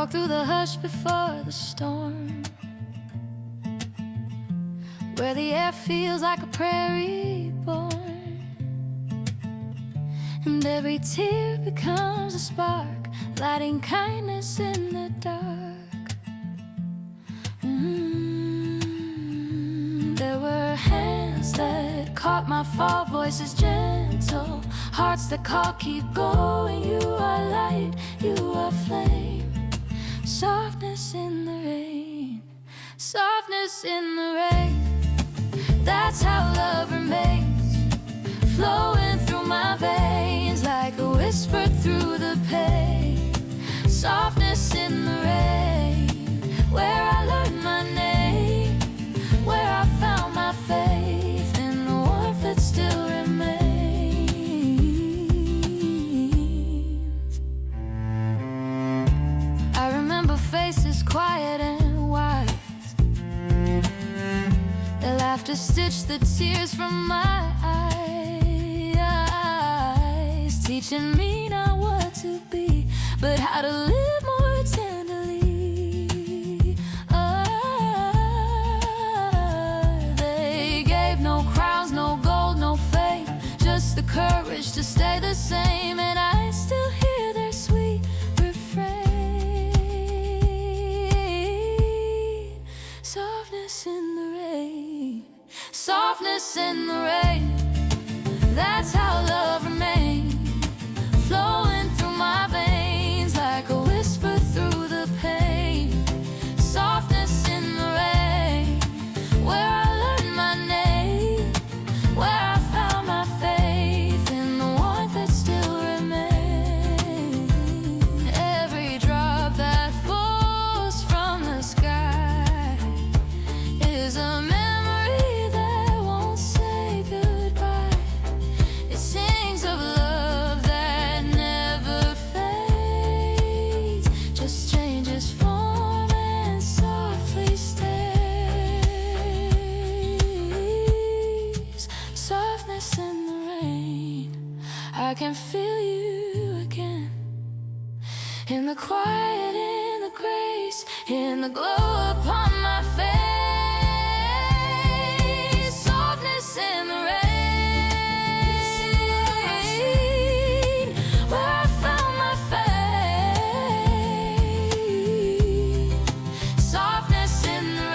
walk through the hush before the storm, where the air feels like a prairie born, and every tear becomes a spark, lighting kindness in the dark. There were hands that caught my fall, voices gentle, hearts that call, keep going. You are light, you are flame, softness in the rain, softness in the rain. That's how love remains, flowing through my veins like a whisper through the pain. Softness in the rain, where I learned my name, where I found my faith in the warmth that still remains. I remember faces quiet and wise, their laughter stitched the tears from my eyes, teaching me not what to be, but how to live more tenderly. They gave no crowns, no gold, no fame, just the courage to stay the same. And I still hear their sweet refrain. Softness in the rain, softness in the rain. That's how love remains, flowing through my veins like a whisper through the pain. Softness in the rain, where I learned my name, where I found my faith in the warmth that still remains. Every drop that falls from the sky is a memory that won't say goodbye. It sings of love that never fades, just changes form and softly stays. Softness in the rain, I can feel you again, in the quiet, in the grace, in the glow upon my